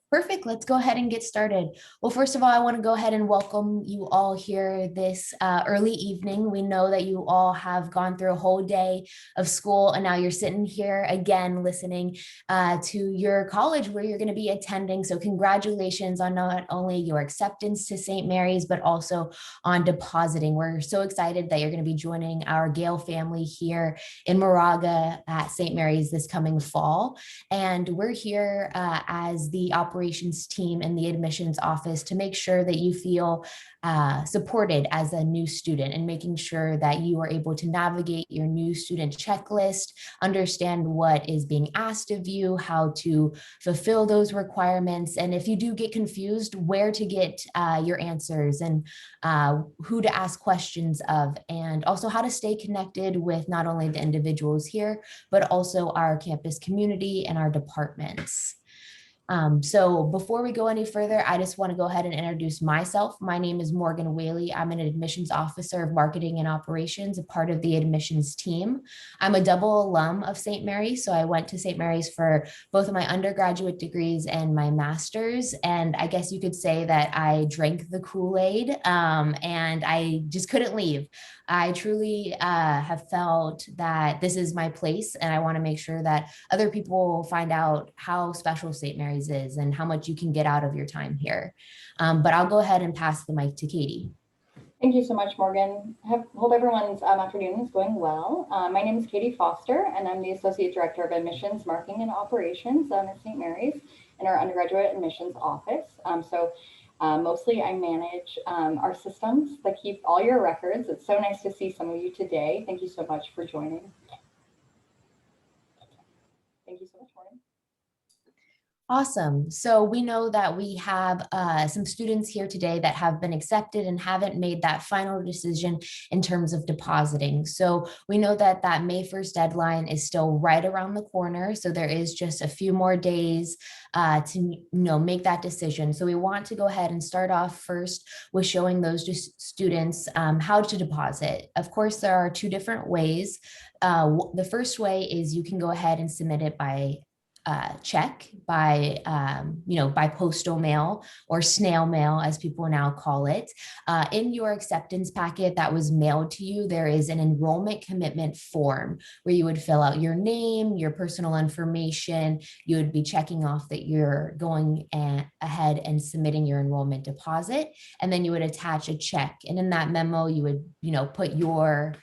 Perfect. Let's go ahead and get started. Well, first of all, I want to go ahead and welcome you all here this early evening. We know that you all have gone through a whole day of school, and now you're sitting here again listening to your college where you're going to be attending. So, congratulations on not only your acceptance to St. Mary's, but also on depositing. We're so excited that you're going to be joining our Gale family here in Moraga at St. Mary's this coming fall. And we're here as the operations team in the admissions office to make sure that you feel supported as a new student and making sure that you are able to navigate your new student checklist, understand what is being asked of you, how to fulfill those requirements, and if you do get confused, where to get your answers and who to ask questions of, and also how to stay connected with not only the individuals here, but also our campus community and our departments. So before we go any further, I just want to go ahead and introduce myself. My name is Morgan Whaley. I'm an admissions officer of marketing and operations, a part of the admissions team. I'm a double alum of St. Mary's. So I went to St. Mary's for both of my undergraduate degrees and my master's. And I guess you could say that I drank the Kool-Aid and I just couldn't leave. I truly have felt that this is my place, and I want to make sure that other people find out how special St. Mary's is and how much you can get out of your time here. But I'll go ahead and pass the mic to Caity. Thank you so much, Morgan. Hope everyone's afternoon is going well. My name is Caity Foster, and I'm the Associate Director of Admissions, Marketing, and Operations at St. Mary's in our undergraduate admissions office. Mostly I manage our systems that keep all your records. It's so nice to see some of you today. Thank you so much for joining. Thank you so much, Morgan. Awesome. So we know that we have some students here today that have been accepted and haven't made that final decision in terms of depositing. So we know that that May 1st deadline is still right around the corner. So there is just a few more days to make that decision. So we want to go ahead and start off first with showing those students how to deposit. Of course, there are two different ways. The first way is you can go ahead and submit it by check, by by postal mail or snail mail, as people now call it. In your acceptance packet that was mailed to you, there is an enrollment commitment form where you would fill out your name, your personal information. You would be checking off that you're going ahead and submitting your enrollment deposit, and then you would attach a check. And in that memo, you would put your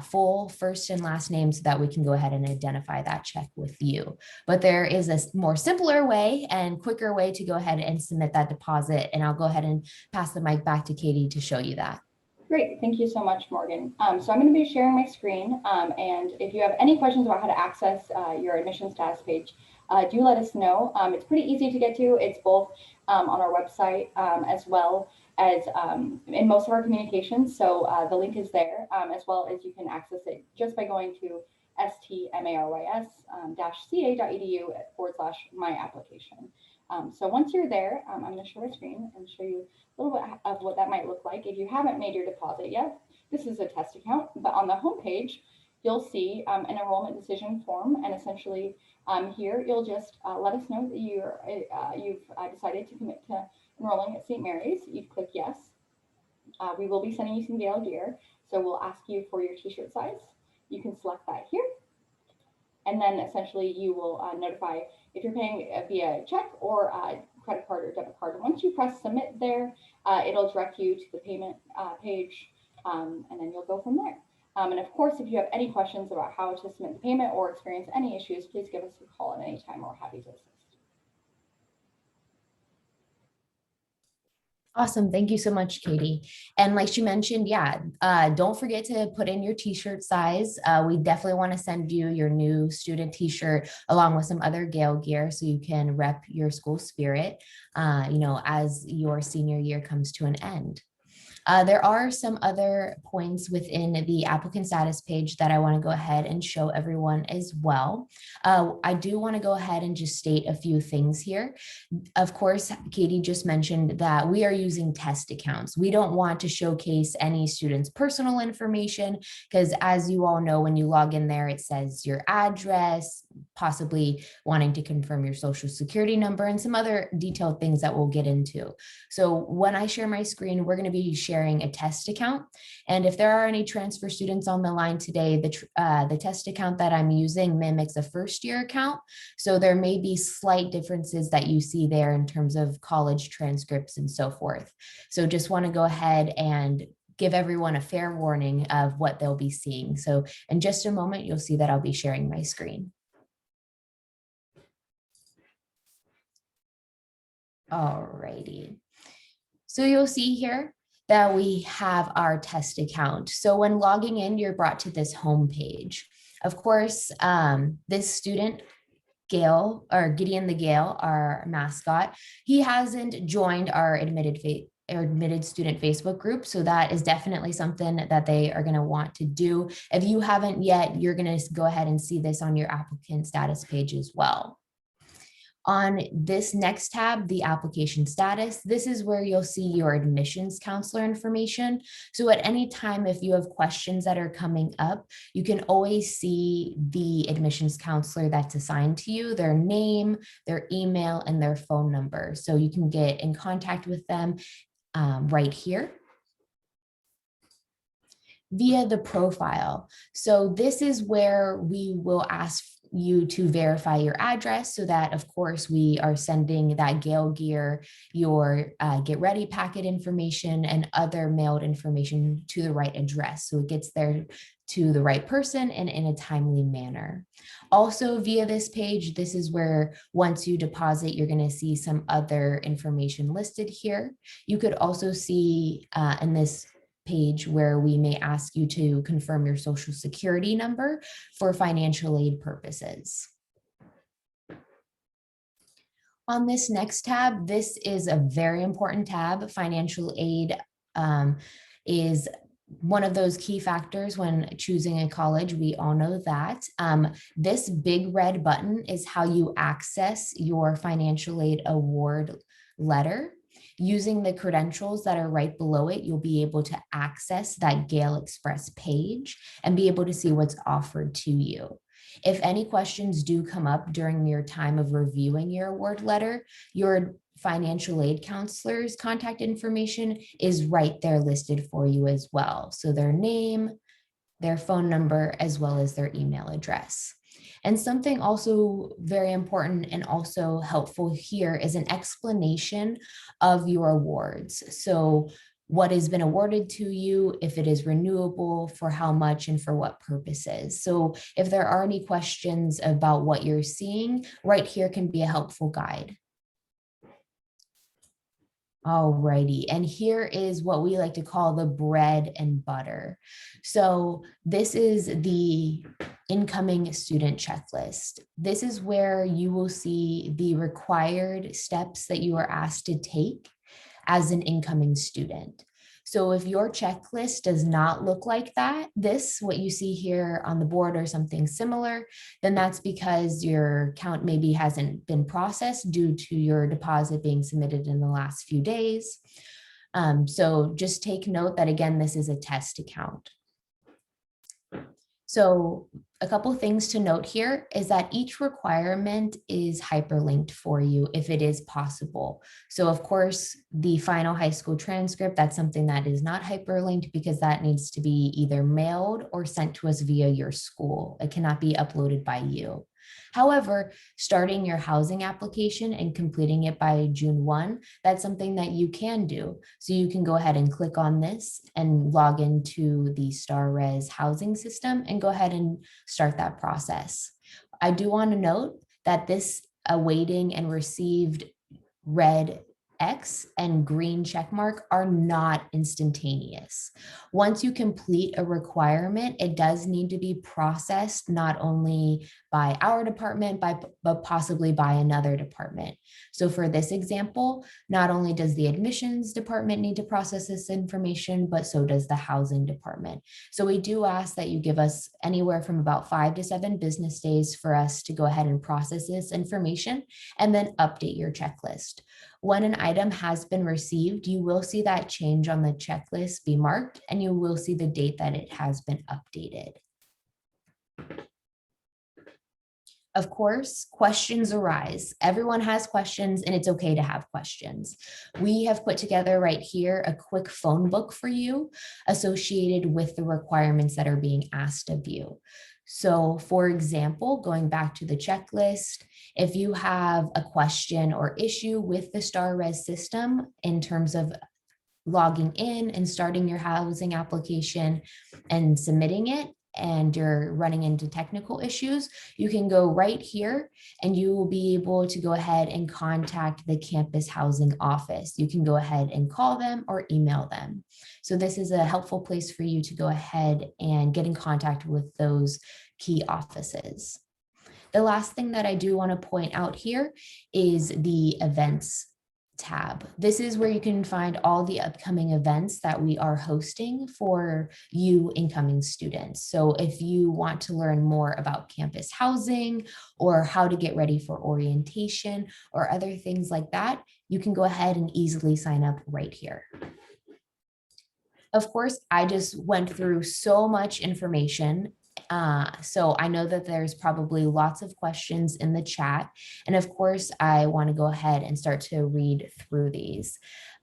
full first and last name so that we can go ahead and identify that check with you. But there is a more simpler way and quicker way to go ahead and submit that deposit. And I'll go ahead and pass the mic back to Caity to show you that. Great, thank you so much, Morgan. So I'm going to be sharing my screen, and if you have any questions about how to access your admission status page, do let us know. It's pretty easy to get to. It's both on our website as well as in most of our communications. So the link is there, as well as you can access it just by going to stmaris-ca.edu/my-application. So once you're there, I'm going to share my screen and show you a little bit of what that might look like. If you haven't made your deposit yet, this is a test account, but on the homepage, you'll see an enrollment decision form, and essentially here you'll just let us know that you've decided to commit to enrolling at St. Mary's. You click yes. We will be sending you some Gale gear, so we'll ask you for your t-shirt size. You can select that here, and then essentially you will notify if you're paying via check or credit card or debit card. Once you press submit there, it'll direct you to the payment page, and then you'll go from there. And of course, if you have any questions about how to submit the payment or experience any issues, please give us a call at any time. We're happy to assist. Awesome. Thank you so much, Caity. And like she mentioned, don't forget to put in your t-shirt size. We definitely want to send you your new student t-shirt along with some other Gale gear so you can rep your school spirit, as your senior year comes to an end. There are some other points within the applicant status page that I want to go ahead and show everyone as well. I do want to go ahead and just state a few things here. Of course, Caity just mentioned that we are using test accounts. We don't want to showcase any student's personal information because, as you all know, when you log in there, it says your address, possibly wanting to confirm your social security number and some other detailed things that we'll get into. So when I share my screen, we're going to be sharing a test account. And if there are any transfer students on the line today, the test account that I'm using mimics a first year account. So there may be slight differences that you see there in terms of college transcripts and so forth. So just want to go ahead and give everyone a fair warning of what they'll be seeing. So in just a moment, you'll see that I'll be sharing my screen. Alrighty. So you'll see here that we have our test account. So when logging in, you're brought to this home page. Of course, this student, Gale, or Gideon the Gale, our mascot, he hasn't joined our admitted student Facebook group. So that is definitely something that they are going to want to do. If you haven't yet, you're going to go ahead and see this on your applicant status page as well. On this next tab, the application status, this is where you'll see your admissions counselor information. So at any time, if you have questions that are coming up, you can always see the admissions counselor that's assigned to you, their name, their email, and their phone number. So you can get in contact with them right here via the profile. So this is where we will ask you to verify your address so that, of course, we are sending that Gale Gear, your get ready packet information and other mailed information to the right address. So it gets there to the right person and in a timely manner. Also via this page, this is where once you deposit, you're going to see some other information listed here. You could also see in this page where we may ask you to confirm your social security number for financial aid purposes. On this next tab, this is a very important tab. Financial aid is one of those key factors when choosing a college. We all know that. This big red button is how you access your financial aid award letter. Using the credentials that are right below it, you'll be able to access that Gale Express page and be able to see what's offered to you. If any questions do come up during your time of reviewing your award letter, your financial aid counselor's contact information is right there listed for you as well. So their name, their phone number, as well as their email address. And something also very important and also helpful here is an explanation of your awards. So what has been awarded to you, if it is renewable, for how much, and for what purposes. So if there are any questions about what you're seeing, right here can be a helpful guide. Alrighty, and here is what we like to call the bread and butter. So this is the incoming student checklist. This is where you will see the required steps that you are asked to take as an incoming student. So if your checklist does not look like that, what you see here on the board or something similar, then that's because your account maybe hasn't been processed due to your deposit being submitted in the last few days. So just take note that, again, this is a test account. So a couple things to note here is that each requirement is hyperlinked for you if it is possible. So of course, the final high school transcript, that's something that is not hyperlinked because that needs to be either mailed or sent to us via your school. It cannot be uploaded by you. However, starting your housing application and completing it by June 1, that's something that you can do. So you can go ahead and click on this and log into the StarRez housing system and go ahead and start that process. I do want to note that this awaiting and received red X and green check mark are not instantaneous. Once you complete a requirement, it does need to be processed not only by our department, but possibly by another department. So for this example, not only does the admissions department need to process this information, but so does the housing department. So we do ask that you give us anywhere from about 5 to 7 business days for us to go ahead and process this information and then update your checklist. When an item has been received, you will see that change on the checklist be marked, and you will see the date that it has been updated. Of course, questions arise. Everyone has questions, and it's okay to have questions. We have put together right here a quick phone book for you associated with the requirements that are being asked of you. So, for example, going back to the checklist, if you have a question or issue with the STAR Res system in terms of logging in and starting your housing application and submitting it, and you're running into technical issues, you can go right here and you will be able to go ahead and contact the campus housing office. You can go ahead and call them or email them. So this is a helpful place for you to go ahead and get in contact with those key offices. The last thing that I do want to point out here is the events tab. This is where you can find all the upcoming events that we are hosting for you incoming students. So if you want to learn more about campus housing or how to get ready for orientation or other things like that, you can go ahead and easily sign up right here. Of course, I just went through so much information. So I know that there's probably lots of questions in the chat. And of course, I want to go ahead and start to read through these.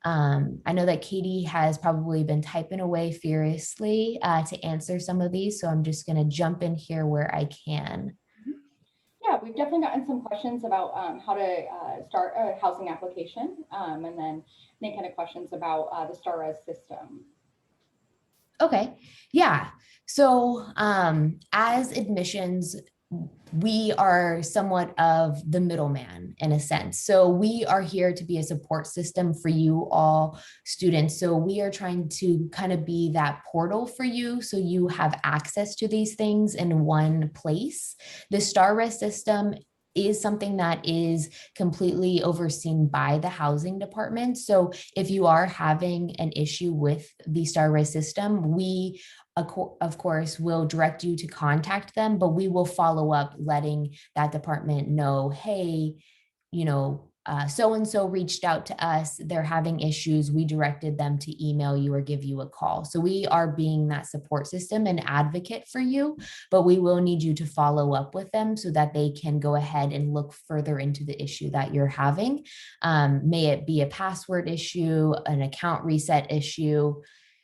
I know that Caity has probably been typing away furiously to answer some of these. So I'm just going to jump in here where I can. Yeah, we've definitely gotten some questions about how to start a housing application, and then any kind of questions about the STAR Res system. Okay, yeah. So as admissions, we are somewhat of the middleman in a sense. So we are here to be a support system for you all students. So we are trying to kind of be that portal for you so you have access to these things in one place. The STAR Res system is something that is completely overseen by the housing department. So if you are having an issue with the STAR Res system, we of course will direct you to contact them, but we will follow up letting that department know, hey, you know, so-and-so reached out to us, they're having issues, we directed them to email you or give you a call. So we are being that support system and advocate for you, but we will need you to follow up with them so that they can go ahead and look further into the issue that you're having. May it be a password issue, an account reset issue,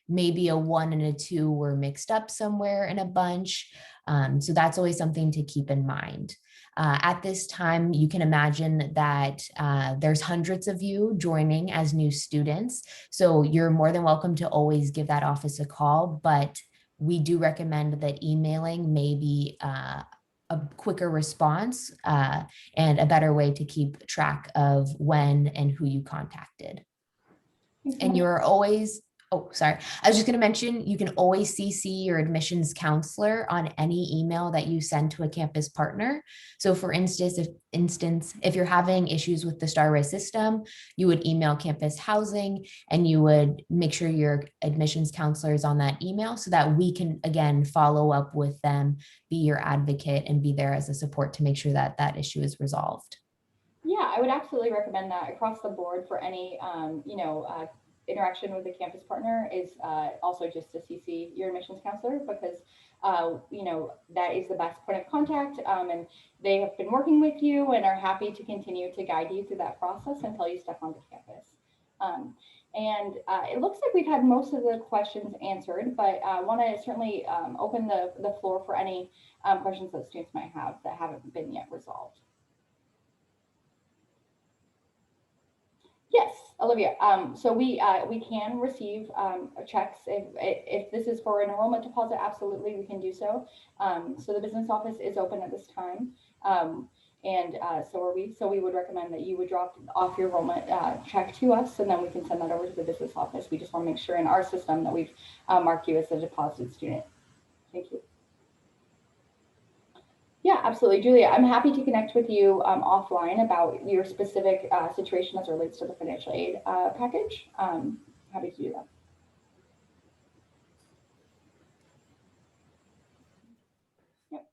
maybe a 1 and a 2 were mixed up somewhere in a bunch. So that's always something to keep in mind. At this time, you can imagine that there's hundreds of you joining as new students. So you're more than welcome to always give that office a call, but we do recommend that emailing may be a quicker response and a better way to keep track of when and who you contacted. And you're always, oh, sorry. I was just going to mention, you can always CC your admissions counselor on any email that you send to a campus partner. So for instance, if you're having issues with the STAR Res system, you would email campus housing and you would make sure your admissions counselor is on that email so that we can, again, follow up with them, be your advocate, and be there as a support to make sure that that issue is resolved. Yeah, I would absolutely recommend that across the board for any, interaction with the campus partner is also just to CC your admissions counselor because, that is the best point of contact and they have been working with you and are happy to continue to guide you through that process until you step onto campus. It looks like we've had most of the questions answered, but I want to certainly open the floor for any questions that students might have that haven't been yet resolved. Yes, Olivia. So we can receive checks if this is for an enrollment deposit. Absolutely, we can do so. So the business office is open at this time, so are we. So we would recommend that you would drop off your enrollment check to us, and then we can send that over to the business office. We just want to make sure in our system that we've marked you as a deposited student. Thank you. Yeah, absolutely. Julia, I'm happy to connect with you offline about your specific situation as it relates to the financial aid package. Happy to do that. Yep.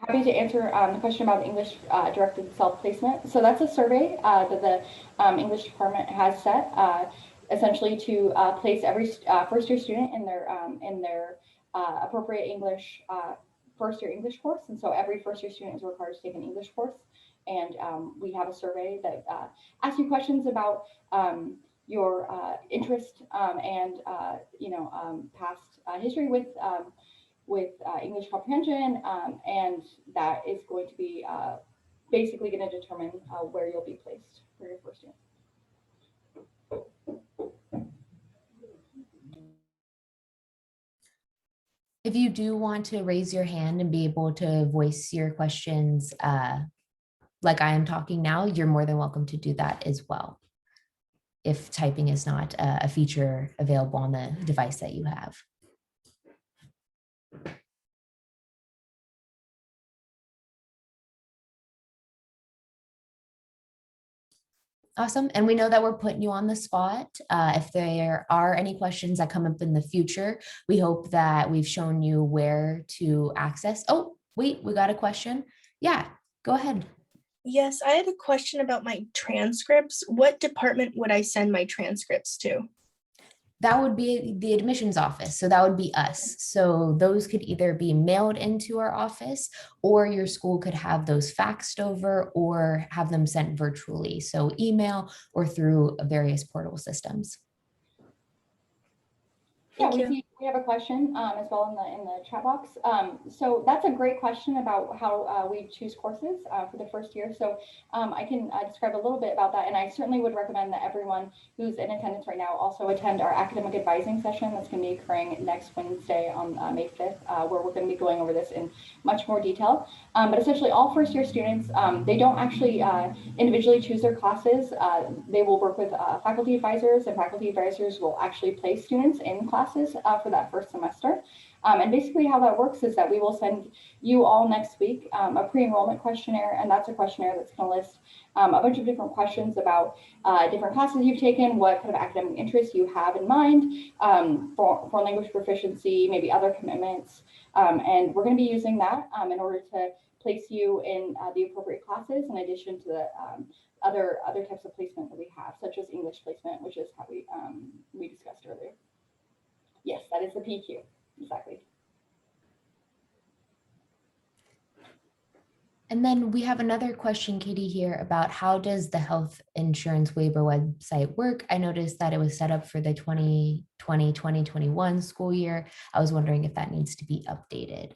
Happy to answer the question about English directed self-placement. So that's a survey that the English department has set essentially to place every first year student in their appropriate English first year English course. And so every first year student is required to take an English course. And we have a survey that asks you questions about your interest and past history with English comprehension, and that is going to be basically going to determine where you'll be placed for your first year. If you do want to raise your hand and be able to voice your questions like I am talking now, you're more than welcome to do that as well, if typing is not a feature available on the device that you have. Awesome. And we know that we're putting you on the spot. If there are any questions that come up in the future, we hope that we've shown you where to access. Oh, wait, we got a question. Yeah, go ahead. Yes, I had a question about my transcripts. What department would I send my transcripts to? That would be the admissions office. So that would be us. So those could either be mailed into our office, or your school could have those faxed over or have them sent virtually. So email or through various portal systems. Yeah, we have a question as well in the chat box. So that's a great question about how we choose courses for the first year. So I can describe a little bit about that, and I certainly would recommend that everyone who's in attendance right now also attend our academic advising session that's going to be occurring next Wednesday on May 5th, where we're going to be going over this in much more detail. But essentially, all first year students, they don't actually individually choose their classes. They will work with faculty advisors, and faculty advisors will actually place students in classes for that first semester. And basically how that works is that we will send you all next week a pre-enrollment questionnaire, and that's a questionnaire that's going to list a bunch of different questions about different classes you've taken, what kind of academic interests you have in mind, for language proficiency, maybe other commitments. And we're going to be using that in order to place you in the appropriate classes, in addition to the other types of placement that we have, such as English placement, which is how we discussed earlier. Yes, that is the PQ, exactly. And then we have another question, Caity, here about how does the health insurance waiver website work? I noticed that it was set up for the 2020-2021 school year. I was wondering if that needs to be updated.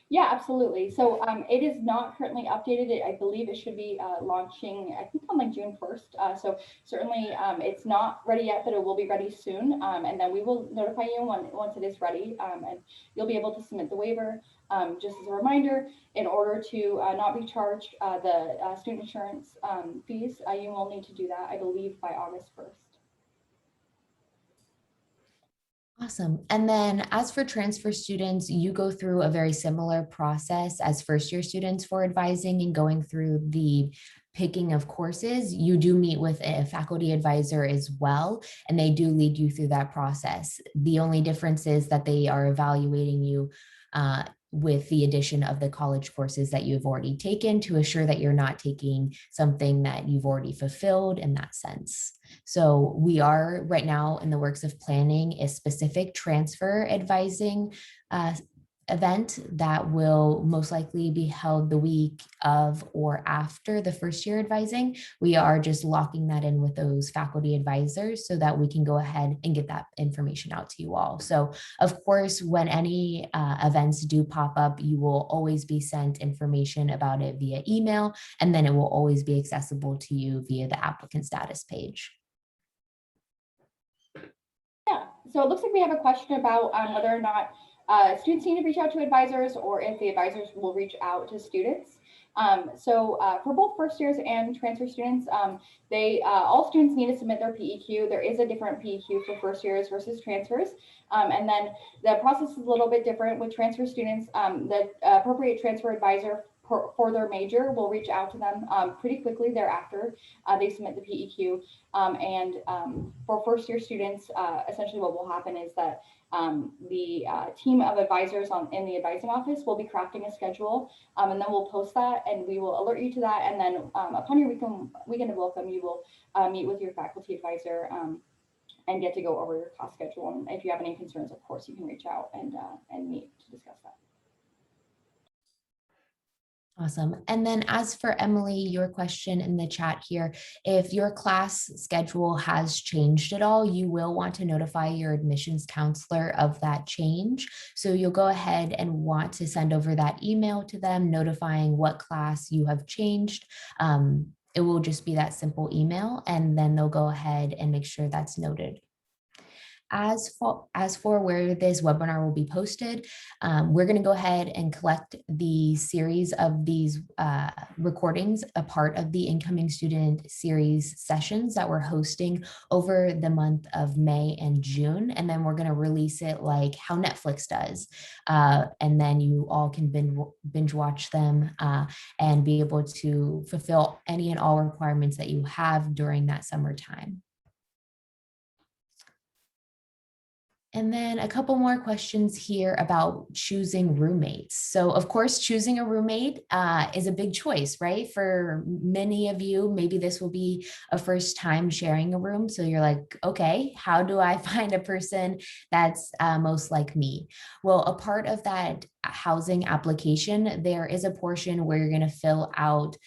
Yeah, absolutely. So it is not currently updated. I believe it should be launching, I think, on like June 1st. So certainly it's not ready yet, but it will be ready soon. And then we will notify you once it is ready, and you'll be able to submit the waiver. Just as a reminder, in order to not be charged the student insurance fees, you will need to do that, I believe, by August 1st. Awesome. And then as for transfer students, you go through a very similar process as first year students for advising and going through the picking of courses. You do meet with a faculty advisor as well, and they do lead you through that process. The only difference is that they are evaluating you with the addition of the college courses that you've already taken to assure that you're not taking something that you've already fulfilled in that sense. So we are right now in the works of planning a specific transfer advising event that will most likely be held the week of or after the first year advising. We are just locking that in with those faculty advisors so that we can go ahead and get that information out to you all. So of course, when any events do pop up, you will always be sent information about it via email, and then it will always be accessible to you via the applicant status page. Yeah, so it looks like we have a question about whether or not students need to reach out to advisors, or if the advisors will reach out to students. So for both first years and transfer students, all students need to submit their PEQ. There is a different PEQ for first years versus transfers. And then the process is a little bit different with transfer students. The appropriate transfer advisor for their major will reach out to them pretty quickly thereafter they submit the PEQ. And for first year students, essentially what will happen is that the team of advisors in the advising office will be crafting a schedule, and then we'll post that, and we will alert you to that. And then upon your weekend of welcome, you will meet with your faculty advisor and get to go over your class schedule. And if you have any concerns, of course, you can reach out and meet to discuss that. Awesome. And then as for Emily, your question in the chat here, if your class schedule has changed at all, you will want to notify your admissions counselor of that change. So you'll go ahead and want to send over that email to them notifying what class you have changed. It will just be that simple email, and then they'll go ahead and make sure that's noted. As for where this webinar will be posted, we're going to go ahead and collect the series of these recordings, a part of the incoming student series sessions that we're hosting over the month of May and June. And then we're going to release it like how Netflix does. And then you all can binge watch them and be able to fulfill any and all requirements that you have during that summertime. And then a couple more questions here about choosing roommates. So of course, choosing a roommate is a big choice, right? For many of you, maybe this will be a first time sharing a room. So you're like, okay, how do I find a person that's most like me? Well, a part of that housing application, there is a portion where you're gonna fill out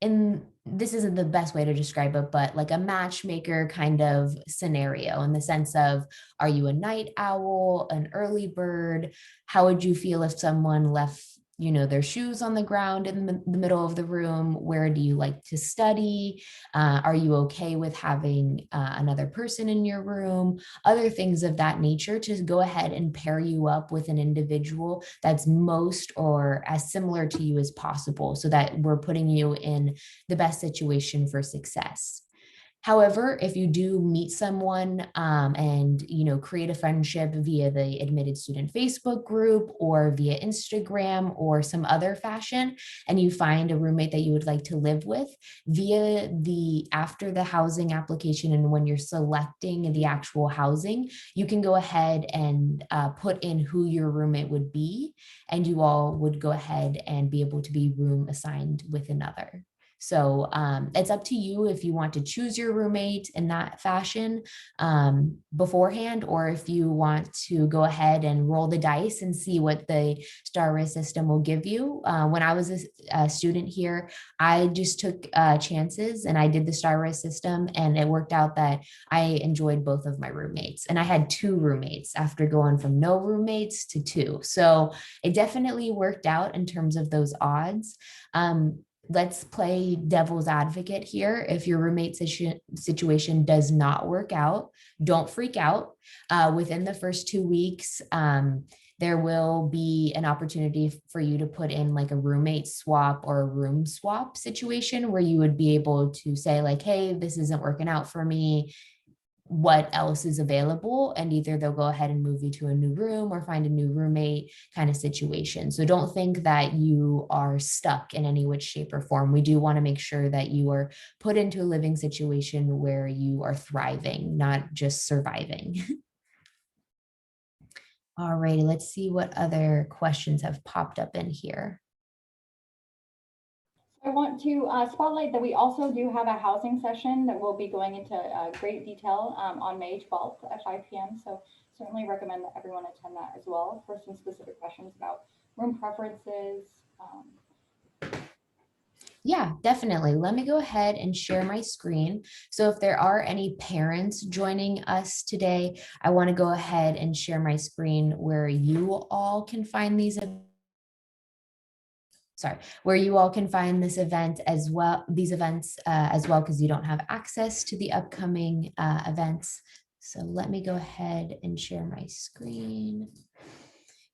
and this isn't the best way to describe it, but like a matchmaker kind of scenario in the sense of, are you a night owl, an early bird? How would you feel if someone left, their shoes on the ground in the middle of the room? Where do you like to study? Are you okay with having another person in your room? Other things of that nature to go ahead and pair you up with an individual that's most or as similar to you as possible so that we're putting you in the best situation for success. However, if you do meet someone and create a friendship via the admitted student Facebook group or via Instagram or some other fashion, and you find a roommate that you would like to live with after the housing application, and when you're selecting the actual housing, you can go ahead and put in who your roommate would be, and you all would go ahead and be able to be room assigned with another. So it's up to you if you want to choose your roommate in that fashion beforehand, or if you want to go ahead and roll the dice and see what the star race system will give you. When I was a student here, I just took chances and I did the star race system, and it worked out that I enjoyed both of my roommates. And I had 2 roommates after going from no roommates to 2. So it definitely worked out in terms of those odds. Let's play devil's advocate here. If your roommate situation does not work out, don't freak out. Within the first 2 weeks, there will be an opportunity for you to put in like a roommate swap or a room swap situation where you would be able to say like, hey, this isn't working out for me. What else is available, and either they'll go ahead and move you to a new room or find a new roommate kind of situation. So don't think that you are stuck in any which shape or form. We do want to make sure that you are put into a living situation where you are thriving, not just surviving. All righty, let's see what other questions have popped up in here. I want to spotlight that we also do have a housing session that will be going into great detail on May 12th at 5 p.m. So certainly recommend that everyone attend that as well for some specific questions about room preferences. Yeah, definitely. Let me go ahead and share my screen. So if there are any parents joining us today, I want to go ahead and share my screen where you all can find these where you all can find this event as well, these events as well, because you don't have access to the upcoming events. So let me go ahead and share my screen.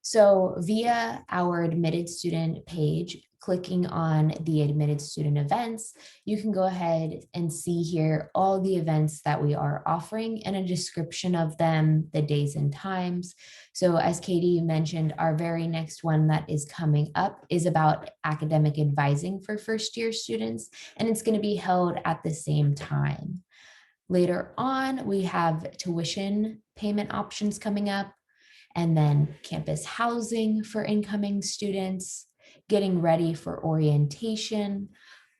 So via our admitted student page, clicking on the admitted student events, you can go ahead and see here all the events that we are offering and a description of them, the days and times. So as Caity mentioned, our very next one that is coming up is about academic advising for first year students, and it's going to be held at the same time. Later on, we have tuition payment options coming up, and then campus housing for incoming students, getting ready for orientation,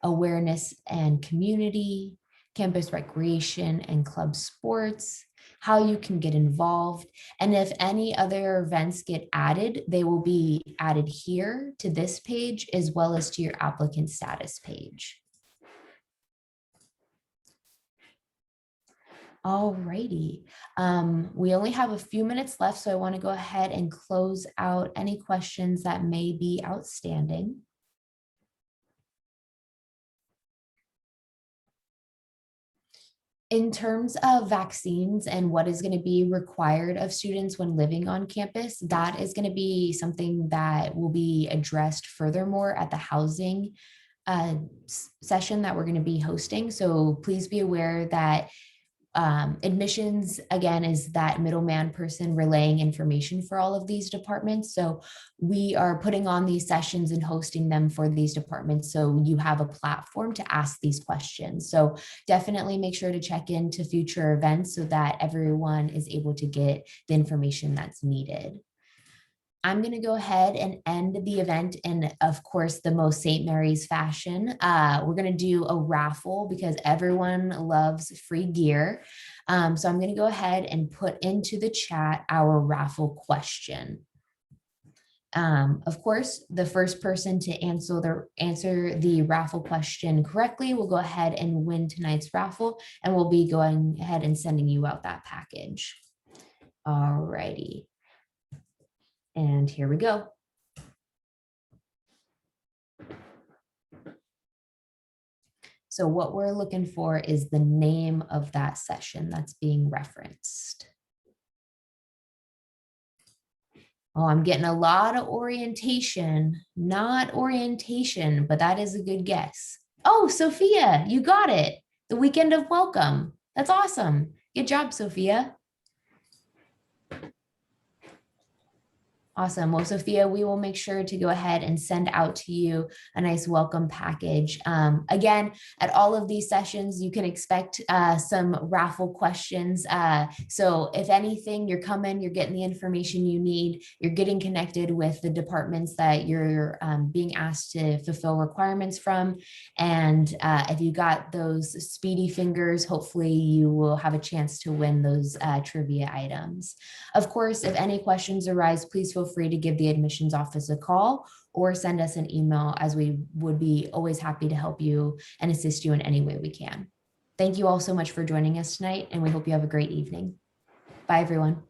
awareness and community, campus recreation and club sports, how you can get involved, and if any other events get added, they will be added here to this page as well as to your applicant status page. Alrighty, we only have a few minutes left, so I want to go ahead and close out any questions that may be outstanding. In terms of vaccines and what is going to be required of students when living on campus, that is going to be something that will be addressed furthermore at the housing session that we're going to be hosting. So please be aware that admissions, again, is that middleman person relaying information for all of these departments. So we are putting on these sessions and hosting them for these departments, so you have a platform to ask these questions. So definitely make sure to check into future events so that everyone is able to get the information that's needed. I'm going to go ahead and end the event in, of course, the most St. Mary's fashion. We're going to do a raffle because everyone loves free gear. So I'm going to go ahead and put into the chat our raffle question. Of course, the first person to answer the raffle question correctly will go ahead and win tonight's raffle, and we'll be going ahead and sending you out that package. All righty. And here we go. So what we're looking for is the name of that session that's being referenced. Oh, I'm getting a lot of orientation, not orientation, but that is a good guess. Oh, Sophia, you got it. The weekend of welcome. That's awesome. Good job, Sophia. Awesome. Well, Sophia, we will make sure to go ahead and send out to you a nice welcome package. Again, at all of these sessions, you can expect some raffle questions. So if anything, you're coming, you're getting the information you need, you're getting connected with the departments that you're being asked to fulfill requirements from. And if you got those speedy fingers, hopefully you will have a chance to win those trivia items. Of course, if any questions arise, please feel free to give the admissions office a call or send us an email, as we would be always happy to help you and assist you in any way we can. Thank you all so much for joining us tonight, and we hope you have a great evening. Bye, everyone.